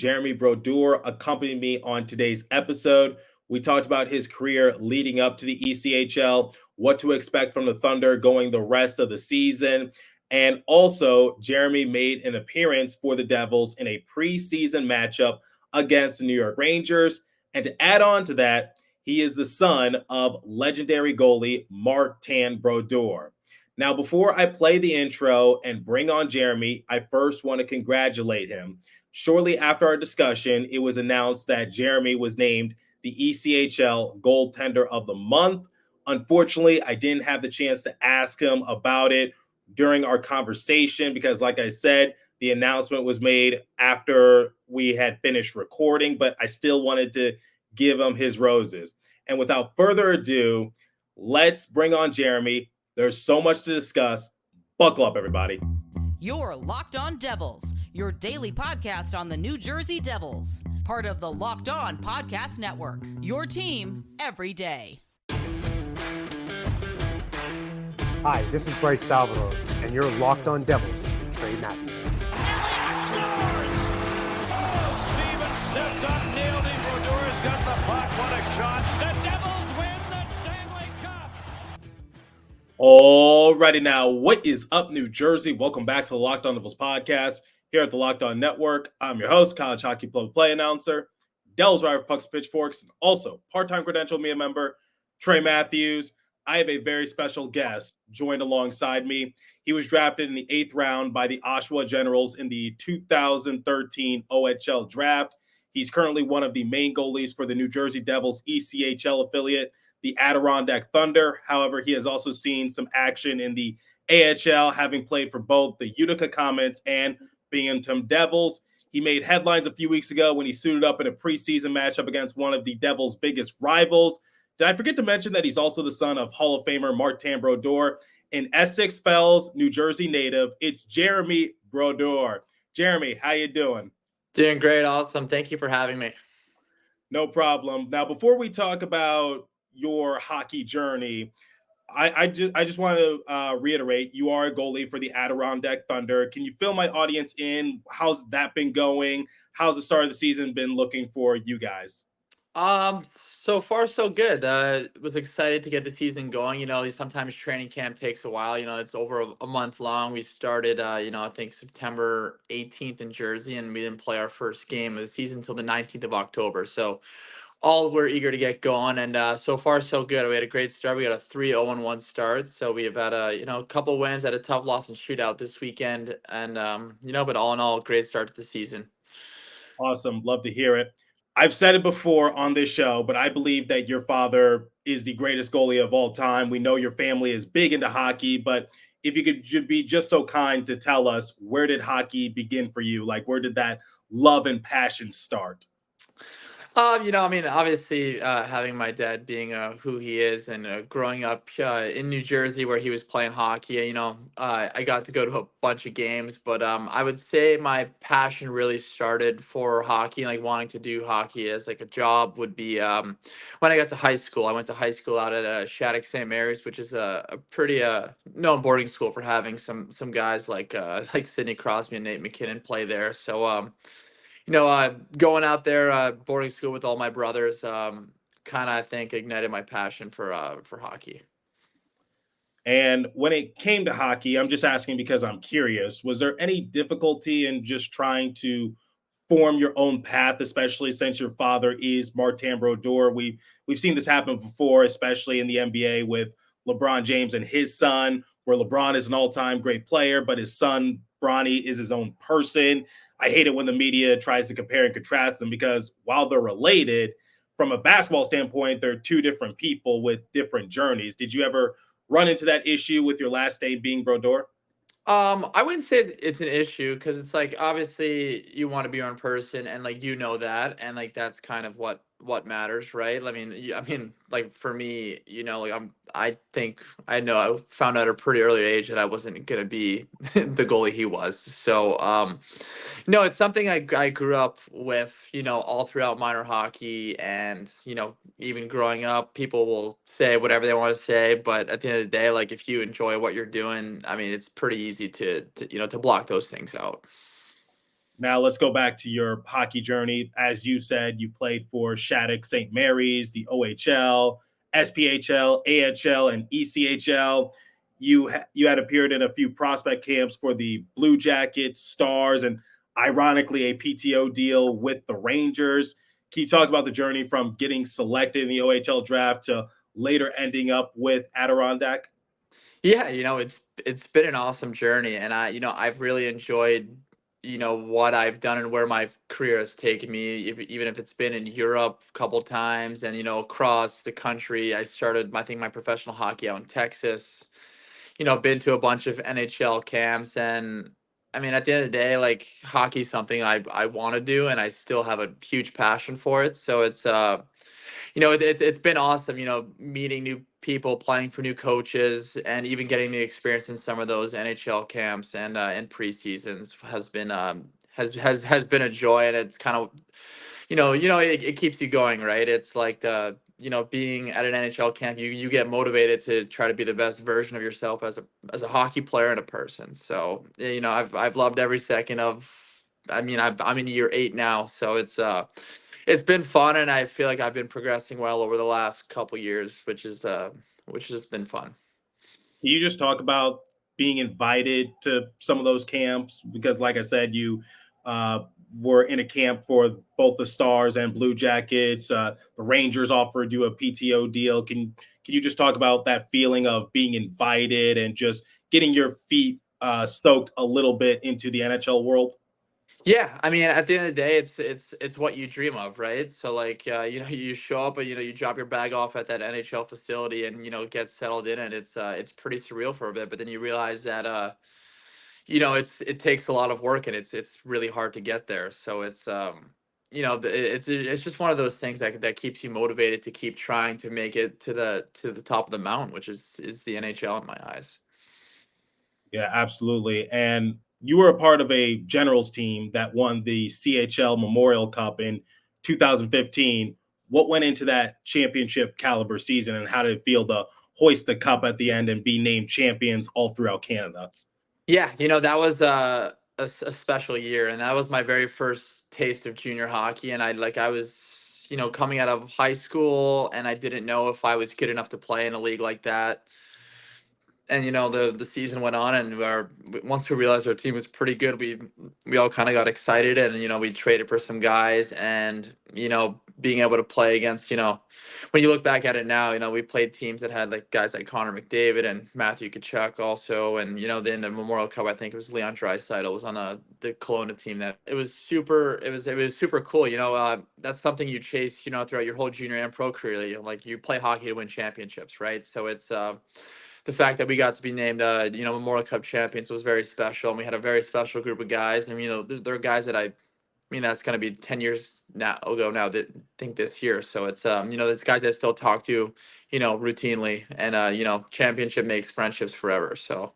Jeremy Brodeur accompanied me on today's episode. We talked about his career leading up to the ECHL, what to expect from the Thunder going the rest of the season. And also, Jeremy made an appearance for the Devils in a preseason matchup against the New York Rangers. And to add on to that, he is the son of legendary goalie Martin Brodeur. Now, before I play the intro and bring on Jeremy, I first want to congratulate him. Shortly after our discussion, it was announced that Jeremy was named the ECHL Goaltender of the Month. Unfortunately, I didn't have the chance to ask him about it during our conversation because, like I said, the announcement was made after we had finished recording, but I still wanted to give him his roses. And without further ado, let's bring on Jeremy. There's so much to discuss. Buckle up, everybody. You're Locked On Devils, your daily podcast on the New Jersey Devils, part of the Locked On Podcast Network, your team every day. Hi, this is Bryce Salvador, and you're Locked On Devils with Trey Matthews. Elliott scores! Oh, Steven stepped up, nailed it. Brodeur's got the puck. What a shot. The Devils win the Stanley Cup. Alrighty now, what is up, New Jersey? Welcome back to the Locked On Devils podcast here at the Locked On Network. I'm your host, college hockey play announcer, Devils writer Pucks Pitchforks, and also part-time credentialed media member, Trey Matthews. I have a very special guest joined alongside me. He was drafted in the 8th round by the Oshawa Generals in the 2013 OHL draft. He's currently one of the main goalies for the New Jersey Devils ECHL affiliate, the Adirondack Thunder. However, he has also seen some action in the AHL, having played for both the Utica Comets and Binghamton Devils. He made headlines a few weeks ago when he suited up in a preseason matchup against one of the Devils' biggest rivals. Did I forget to mention that he's also the son of Hall of Famer Martin Brodeur? An Essex Fells, New Jersey native, it's Jeremy Brodeur. Jeremy, how you doing? Doing great. Awesome. Thank you for having me. No problem. Now, before we talk about your hockey journey, I just want to reiterate, you are a goalie for the Adirondack Thunder. Can you fill my audience in? How's that been going? How's the start of the season been looking for you guys? So far so good. Was excited to get the season going. Sometimes training camp takes a while. It's over a month long. We started, I think September 18th in Jersey, and we didn't play our first game of the season until the 19th of October. So all we're eager to get going, and so far so good. We had a great start. We got a 3-0-1 start, so we've had a couple wins, had a tough loss in shootout this weekend, and but all in all, great start to the season. Awesome, love to hear it. I've said it before on this show, but I believe that your father is the greatest goalie of all time. We know your family is big into hockey, but if you could be just so kind to tell us, where did hockey begin for you? Like, where did that love and passion start? Obviously, having my dad being who he is, and growing up in New Jersey where he was playing hockey, I got to go to a bunch of games. But I would say my passion really started for hockey, like wanting to do hockey as like a job would be when I got to high school. I went to high school out at Shattuck St. Mary's, which is a pretty known boarding school for having some guys like Sidney Crosby and Nate McKinnon play there. So going out there, boarding school with all my brothers, kind of, I think, ignited my passion for hockey. And when it came to hockey, I'm just asking because I'm curious, was there any difficulty in just trying to form your own path, especially since your father is Martin Brodeur? We've seen this happen before, especially in the NBA with LeBron James and his son, where LeBron is an all-time great player, but his son, Bronny, is his own person. I hate it when the media tries to compare and contrast them because while they're related, from a basketball standpoint, they're two different people with different journeys. Did you ever run into that issue with your last name being Brodeur? I wouldn't say it's an issue because it's like obviously you want to be your own person, and like that, and like that's kind of what matters, right? Like for me, I think I found out at a pretty early age that I wasn't gonna be the goalie he was. So it's something I grew up with, all throughout minor hockey, and even growing up, people will say whatever they want to say, but at the end of the day, like if you enjoy what you're doing, it's pretty easy to block those things out. Now let's go back to your hockey journey. As you said, you played for Shattuck St. Mary's, the OHL, SPHL, AHL, and ECHL. You had appeared in a few prospect camps for the Blue Jackets, Stars, and ironically a PTO deal with the Rangers. Can you talk about the journey from getting selected in the OHL draft to later ending up with Adirondack? Yeah, it's been an awesome journey, and I've really enjoyed what I've done and where my career has taken me, even if it's been in Europe a couple times and across the country. I started, I think, my professional hockey out in Texas. Been to a bunch of NHL camps, and I mean, at the end of the day, like, hockey's something I want to do, and I still have a huge passion for it. So it's been awesome, meeting new people, playing for new coaches, and even getting the experience in some of those NHL camps and preseasons has been a joy, and it's kind of it keeps you going, right? It's like being at an NHL camp, you get motivated to try to be the best version of yourself as a hockey player and a person. So I've loved every second of. I mean, I'm in year 8 now, so it's been fun, and I feel like I've been progressing well over the last couple years, which has been fun. Can you just talk about being invited to some of those camps? Because, like I said, you uh, were in a camp for both the Stars and Blue Jackets. The Rangers offered you a PTO deal. Can you just talk about that feeling of being invited and just getting your feet soaked a little bit into the NHL world? Yeah, I mean, at the end of the day, it's what you dream of, right? So, like, you show up and you drop your bag off at that NHL facility and get settled in, and it's pretty surreal for a bit. But then you realize that it takes a lot of work, and it's really hard to get there. So it's just one of those things that keeps you motivated to keep trying to make it to the top of the mountain, which is the NHL in my eyes. Yeah, absolutely. And you were a part of a Generals team that won the CHL Memorial Cup in 2015. What went into that championship caliber season, and how did it feel to hoist the cup at the end and be named champions all throughout Canada? Yeah, that was a special year, and that was my very first taste of junior hockey. And I was, coming out of high school, and I didn't know if I was good enough to play in a league like that. And the season went on, and once we realized our team was pretty good, we all kind of got excited, and we traded for some guys, and being able to play against, when you look back at it now, we played teams that had like guys like Connor McDavid and Matthew Tkachuk also, and then the Memorial Cup, I think it was Leon Draisaitl was on the Kelowna team. That it was super cool. That's something you chase throughout your whole junior and pro career. Like, you play hockey to win championships, right? So it's the fact that we got to be named, Memorial Cup champions was very special, and we had a very special group of guys. And there are guys that I mean, that's going to be 10 years ago now. That think this year, so it's guys I still talk to, routinely, and championship makes friendships forever. So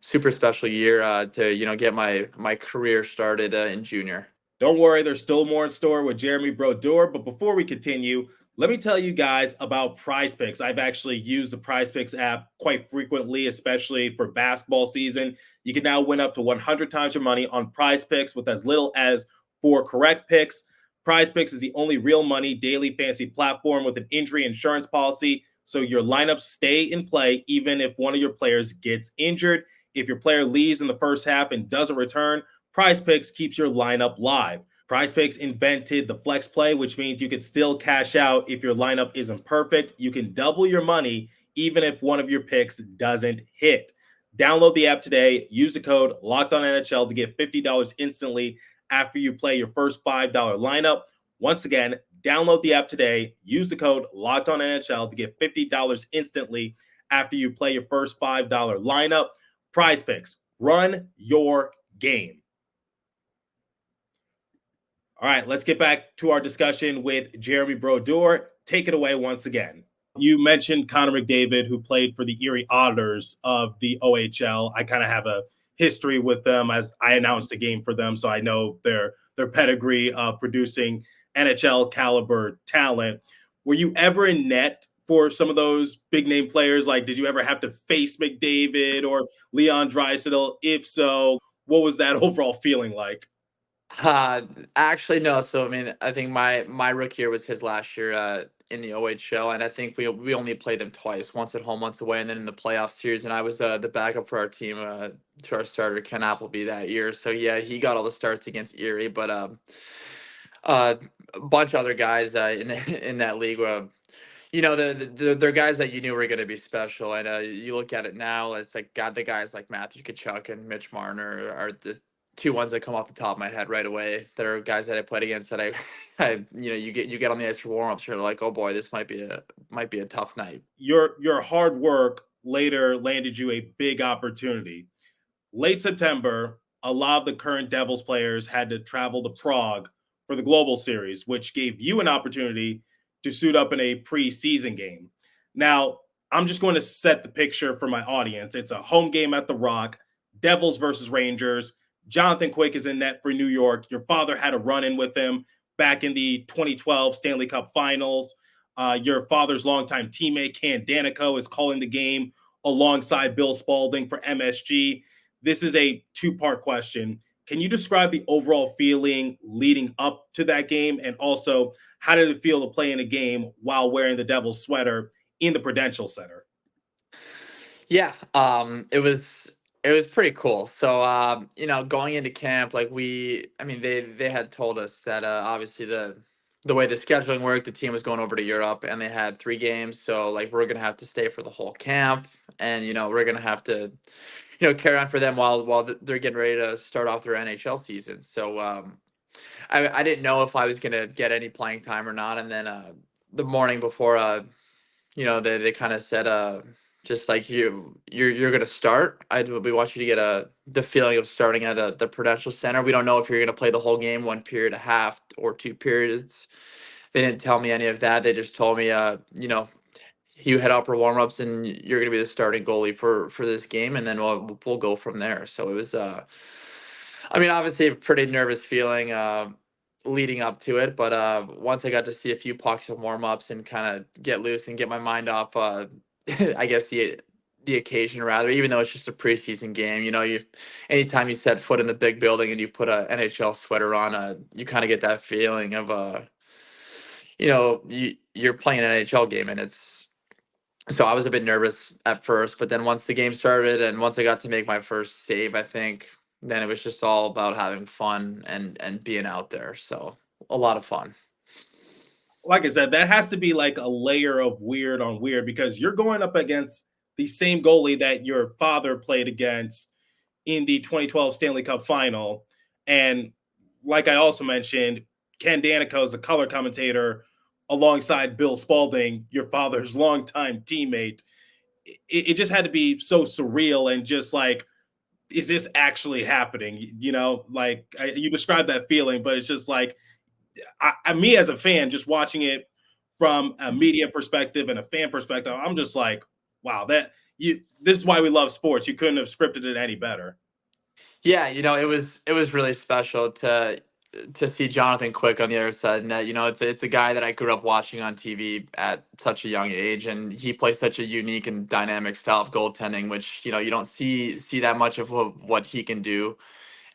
super special year to get my career started in junior. Don't worry, there's still more in store with Jeremy Brodeur. But before we continue, let me tell you guys about Prize Picks. I've actually used the Prize Picks app quite frequently, especially for basketball season. You can now win up to 100 times your money on Prize Picks with as little as 4 correct picks. Prize Picks is the only real money daily fantasy platform with an injury insurance policy, so your lineups stay in play even if one of your players gets injured. If your player leaves in the first half and doesn't return, Prize Picks keeps your lineup live. Prize Picks invented the flex play, which means you can still cash out if your lineup isn't perfect. You can double your money even if one of your picks doesn't hit. Download the app today. Use the code LOCKEDONNHL to get $50 instantly after you play your first $5 lineup. Once again, download the app today. Use the code LOCKEDONNHL to get $50 instantly after you play your first $5 lineup. Prize Picks. Run your game. All right, let's get back to our discussion with Jeremy Brodeur. Take it away once again. You mentioned Connor McDavid, who played for the Erie Auditors of the OHL. I kind of have a history with them, as I announced a game for them, so I know their pedigree of producing NHL caliber talent. Were you ever in net for some of those big name players? Like, did you ever have to face McDavid or Leon Draisaitl? If so, what was that overall feeling like? Uh, Actually, no. So I mean, I think my rookie year was his last year in the OHL, and I think we only played them twice, once at home, once away, and then in the playoff series. And I was the backup for our team to our starter Ken Appleby that year. So yeah, he got all the starts against Erie, but uh, a bunch of other guys in that league were. They're guys that you knew were going to be special, and you look at it now, it's like God, the guys like Matthew Kachuk and Mitch Marner are the two ones that come off the top of my head right away. That are guys that I played against that you get on the ice for warm-ups, you're like, oh boy, this might be a tough night. Your hard work later landed you a big opportunity. Late September, a lot of the current Devils players had to travel to Prague for the Global Series, which gave you an opportunity to suit up in a preseason game. Now, I'm just going to set the picture for my audience. It's a home game at the Rock, Devils versus Rangers. Jonathan Quick is in net for New York. Your father had a run in with him back in the 2012 Stanley Cup Finals. Your father's longtime teammate, Ken Danico, is calling the game alongside Bill Spaulding for MSG. This is a two-part question. Can you describe the overall feeling leading up to that game? And also, how did it feel to play in a game while wearing the Devils sweater in the Prudential Center? Yeah, it was pretty cool. So going into camp, like I mean, they had told us that obviously the way the scheduling worked, the team was going over to Europe, and they had 3 games. So like we're gonna have to stay for the whole camp, and we're gonna have to carry on for them while they're getting ready to start off their NHL season. So I didn't know if I was gonna get any playing time or not, and then the morning before they kind of said just like you're gonna start. We want you to get the feeling of starting at the Prudential Center. We don't know if you're gonna play the whole game, 1 period, a half, or 2 periods. They didn't tell me any of that. They just told me you head out for warm-ups and you're gonna be the starting goalie for this game, and then we'll go from there. So it was I mean, obviously a pretty nervous feeling leading up to it, but once I got to see a few pucks and warm-ups and kind of get loose and get my mind off I guess the occasion, rather, even though it's just a preseason game, anytime you set foot in the big building and you put a NHL sweater on, you kind of get that feeling of you're playing an NHL game, and it's so I was a bit nervous at first, but then once the game started and once I got to make my first save, I think then it was just all about having fun and being out there. So a lot of fun. Like I said, that has to be like a layer of weird on weird because you're going up against the same goalie that your father played against in the 2012 Stanley Cup final. And like I also mentioned, Ken Danico is the color commentator alongside Bill Spaulding, your father's longtime teammate. It just had to be so surreal and just like, is this actually happening? You described that feeling, but it's just like, me as a fan, just watching it from a media perspective and a fan perspective, I'm just like, wow, this is why we love sports. You couldn't have scripted it any better. Yeah, it was really special to see Jonathan Quick on the other side. And that, it's a guy that I grew up watching on TV at such a young age, and he plays such a unique and dynamic style of goaltending, which you don't see that much of what he can do.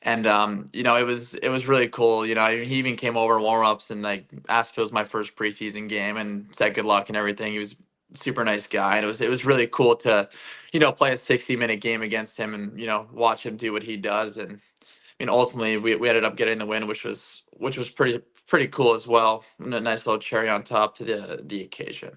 And it was really cool. He even came over warm-ups and like asked if it was my first preseason game and said good luck and everything. He was a super nice guy, and it was really cool to play a 60-minute game against him and watch him do what he does. And I mean, ultimately we ended up getting the win, which was pretty cool as well, and a nice little cherry on top to the occasion.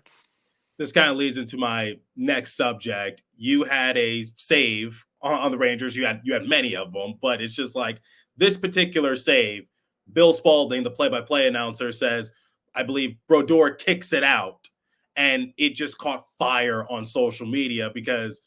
This kind of leads into my next subject. You had a save on the Rangers. You had many of them, but it's just like this particular save. Bill Spaulding, the play-by-play announcer, says, I believe Brodeur kicks it out, and it just caught fire on social media because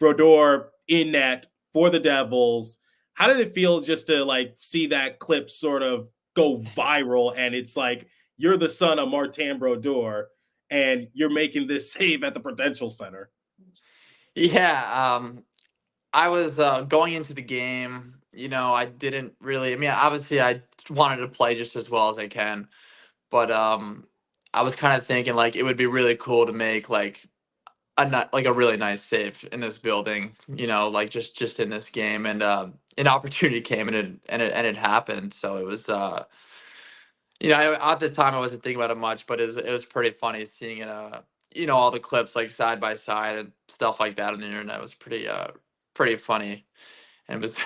Brodeur in net for the Devils. How did it feel just to like see that clip sort of go viral? And it's like you're the son of Martin Brodeur, and you're making this save at the Prudential Center. Yeah, I was going into the game. I didn't really. I mean, obviously, I wanted to play just as well as I can, but I was kind of thinking like it would be really cool to make like a really nice save in this building, like just in this game, and an opportunity came, and it happened. So it was, at the time I wasn't thinking about it much, but it was pretty funny seeing it, all the clips like side by side and stuff like that on the internet. It was pretty funny, and it was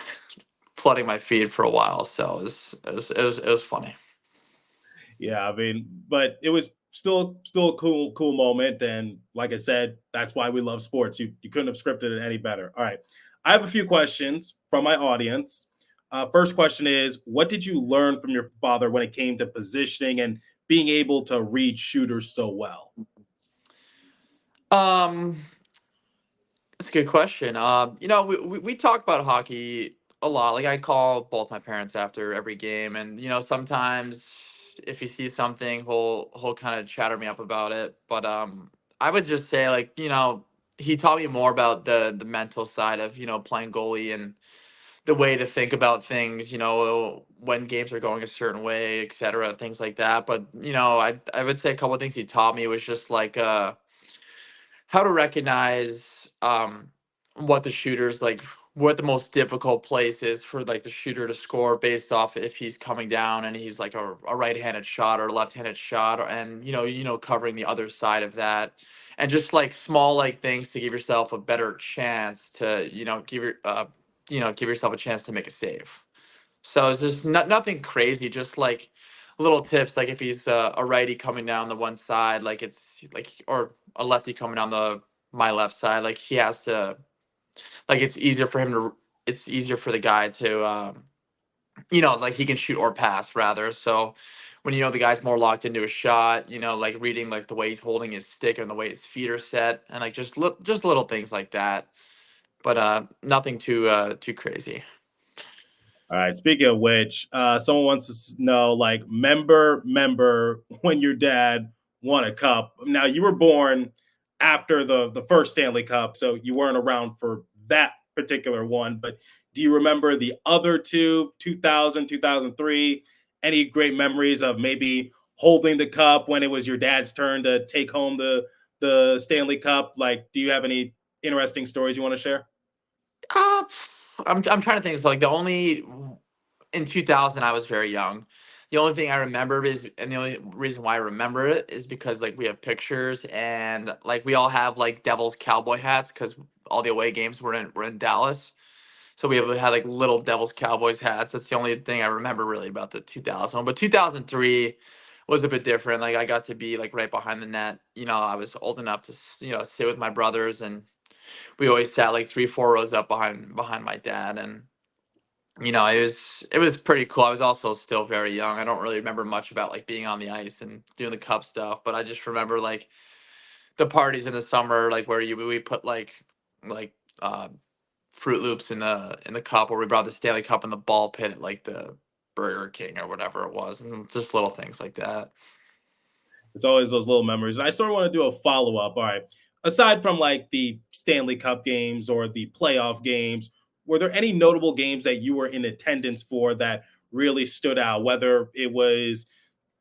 flooding my feed for a while. So it was funny. Yeah, I mean, but it was still a cool moment, and like I said, that's why we love sports. You couldn't have scripted it any better. All right, I have a few questions from my audience. First question is, what did you learn from your father when it came to positioning and being able to read shooters so well? Um, That's a good question. We talk about hockey a lot. Like I call both my parents after every game, and sometimes if he sees something, he'll kind of chatter me up about it. But I would just say like he taught me more about the mental side of playing goalie and the way to think about things. When games are going a certain way, etc. Things like that. But I would say a couple of things he taught me was just like how to recognize what the shooters like, what the most difficult place is for like the shooter to score based off if he's coming down and he's like a right-handed shot or a left-handed shot, and covering the other side of that, and just like small like things to give yourself a better chance to give yourself a chance to make a save. So it's just nothing crazy, just like little tips. Like if he's a righty coming down the one side, like it's like, or a lefty coming down my left side, like he has to, like it's easier for the guy to, like he can shoot or pass rather. So when the guy's more locked into a shot, like reading like the way he's holding his stick and the way his feet are set, and like just little things like that. But nothing too crazy. All right. Speaking of which, someone wants to know, like, remember when your dad won a cup. Now you were born after the first Stanley Cup, so you weren't around for that particular one. But do you remember the other two, 2000, 2003? Any great memories of maybe holding the cup when it was your dad's turn to take home the Stanley Cup? Like, do you have any interesting stories you want to share? Uh, I'm trying to think. So like the only in 2000 I was very young. The only thing I remember is, and the only reason why I remember it is because like we have pictures, and like we all have like Devils cowboy hats because all the away games were in Dallas. So had like little Devils Cowboys hats. That's the only thing I remember really about the 2000 one. But 2003 was a bit different. Like I got to be like right behind the net. I was old enough to sit with my brothers, and we always sat like 3 4 rows up behind my dad, and it was pretty cool. I was also still very young. I don't really remember much about like being on the ice and doing the cup stuff, but I just remember like the parties in the summer, like where we put like Fruit Loops in the cup, or we brought the Stanley Cup in the ball pit at like the Burger King or whatever it was, and just little things like that. It's always those little memories. And I sort of want to do a follow up. All right. Aside from like the Stanley Cup games or the playoff games, were there any notable games that you were in attendance for that really stood out, whether it was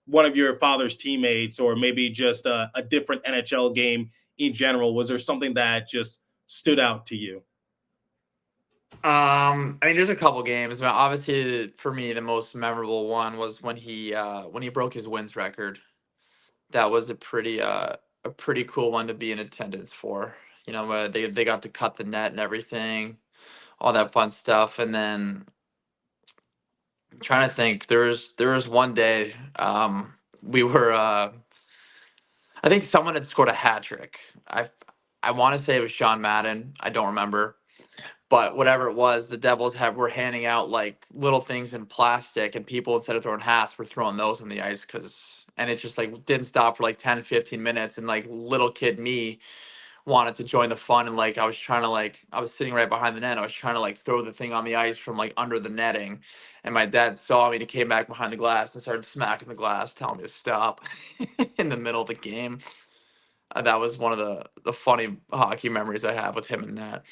one of your father's teammates or maybe just a different NHL game in general? Was there something that just stood out to you? I mean, there's a couple games, but obviously for me, the most memorable one was when he broke his wins record. That was a pretty cool one to be in attendance for. They got to cut the net and everything, all that fun stuff. And then I'm trying to think, there was one day we were I think someone had scored a hat trick. I want to say it was Sean Madden. I don't remember. But whatever it was, the Devils were handing out like little things in plastic, and people, instead of throwing hats, were throwing those on the ice, and it just like didn't stop for like 10, 15 minutes, and like little kid me wanted to join the fun, and like I was sitting right behind the net. I was trying to like throw the thing on the ice from like under the netting, and my dad saw me and he came back behind the glass and started smacking the glass, telling me to stop in the middle of the game. That was one of the funny hockey memories I have with him and that.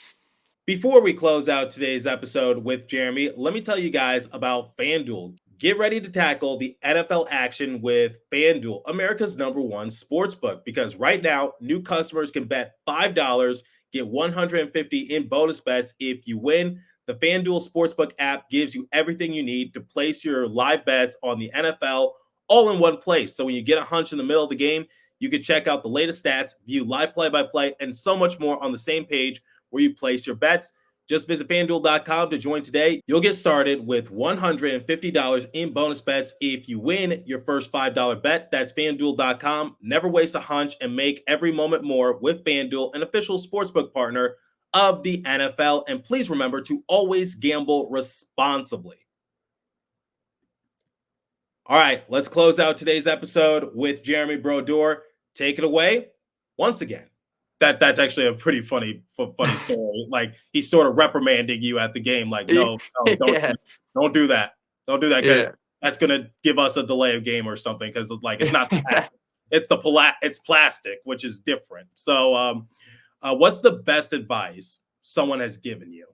Before we close out today's episode with Jeremy, let me tell you guys about FanDuel. Get ready to tackle the NFL action with FanDuel, America's #1 sportsbook, because right now, new customers can bet $5, get 150 in bonus bets if you win. The FanDuel Sportsbook app gives you everything you need to place your live bets on the NFL all in one place. So when you get a hunch in the middle of the game, you can check out the latest stats, view live play-by-play, and so much more on the same page where you place your bets. Just visit fanduel.com to join today. You'll get started with $150 in bonus bets if you win your first $5 bet. That's fanduel.com. Never waste a hunch and make every moment more with FanDuel, an official sportsbook partner of the NFL. And please remember to always gamble responsibly. All right, let's close out today's episode with Jeremy Brodeur. Take it away once again. That's actually a pretty funny story. Like, he's sort of reprimanding you at the game, like, no, don't Yeah. don't do that. Don't do that, because Yeah. that's gonna give us a delay of game or something. Because like, it's not plastic. It's plastic, which is different. So what's the best advice someone has given you?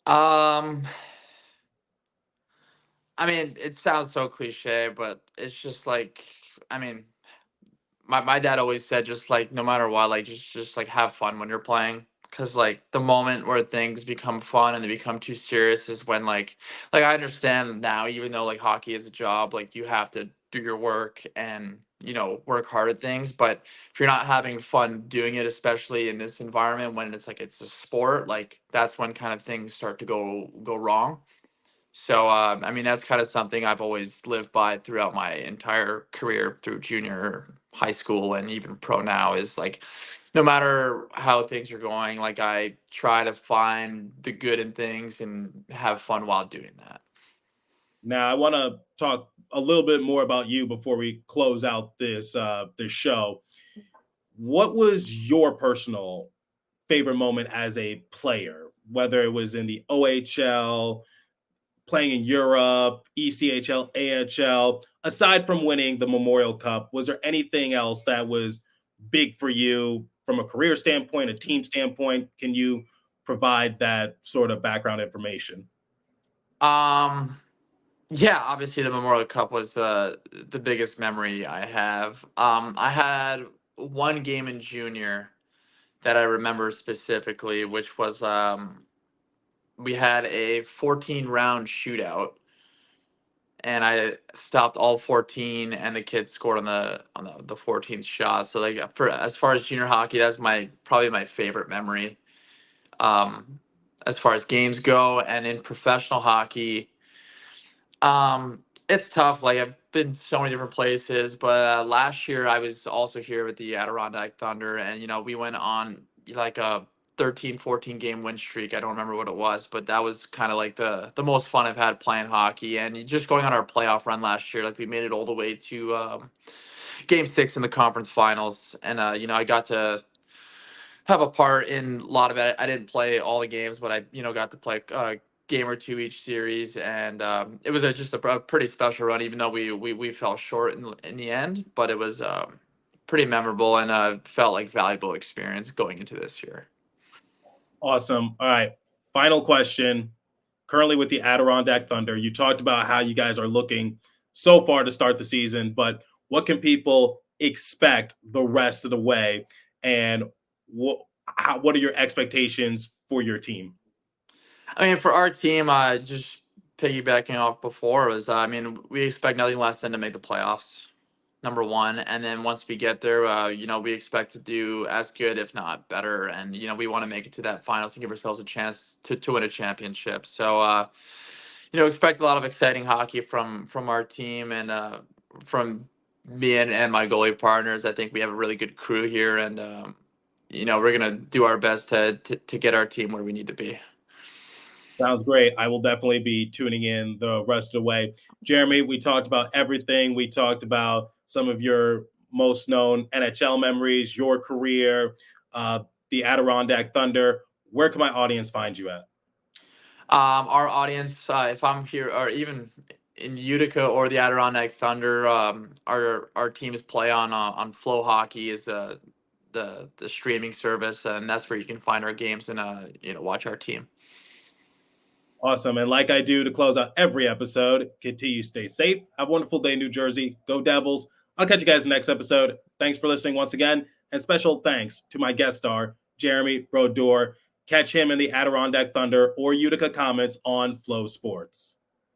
I mean, it sounds so cliche, but it's just like, I mean, my dad always said, just like, no matter what, like, just like have fun when you're playing. Cause like the moment where things become fun and they become too serious is when like I understand now, even though like hockey is a job, like you have to do your work and work hard at things. But if you're not having fun doing it, especially in this environment when it's like it's a sport, like that's when kind of things start to go wrong. So, I mean, that's kind of something I've always lived by throughout my entire career through junior high school and even pro now, is like, no matter how things are going, like I try to find the good in things and have fun while doing that. Now, I want to talk a little bit more about you before we close out this show. What was your personal favorite moment as a player, whether it was in the OHL, playing in Europe, ECHL, AHL? Aside from winning the Memorial Cup, was there anything else that was big for you from a career standpoint, a team standpoint? Can you provide that sort of background information? Yeah, obviously the Memorial Cup was the biggest memory I have. I had one game in junior that I remember specifically, which was we had a 14 round shootout, and I stopped all 14, and the kids scored on the 14th shot. So like, for as far as junior hockey, that's probably my favorite memory. Um, as far as games go, and in professional hockey, it's tough. Like, I've been so many different places, but last year I was also here with the Adirondack Thunder, and we went on like a 13, 14 game win streak. I don't remember what it was, but that was kind of like the most fun I've had playing hockey. And just going on our playoff run last year, like we made it all the way to game 6 in the conference finals, and I got to have a part in a lot of it. I didn't play all the games, but I got to play a game or two each series, and it was just a pretty special run, even though we fell short in the end. But it was pretty memorable, and felt like valuable experience going into this year. Awesome. All right. Final question. Currently with the Adirondack Thunder, you talked about how you guys are looking so far to start the season, but what can people expect the rest of the way? And what are your expectations for your team? I mean, for our team, just piggybacking off before, was I mean, we expect nothing less than to make the playoffs, number one. And then once we get there, we expect to do as good, if not better. And we want to make it to that finals and give ourselves a chance to win a championship. So expect a lot of exciting hockey from our team, and from me and my goalie partners. I think we have a really good crew here, and we're gonna do our best to get our team where we need to be. Sounds great. I will definitely be tuning in the rest of the way. Jeremy, we talked about everything. We talked about some of your most known NHL memories, your career, the Adirondack Thunder. Where can my audience find you at? Our audience, if I'm here or even in Utica or the Adirondack Thunder, our teams play on Flow Hockey, is the streaming service, and that's where you can find our games and watch our team. Awesome. And like I do to close out every episode, continue to stay safe. Have a wonderful day, New Jersey. Go Devils. I'll catch you guys next episode. Thanks for listening once again. And special thanks to my guest star, Jeremy Brodeur. Catch him in the Adirondack Thunder or Utica Comets on Flow Sports.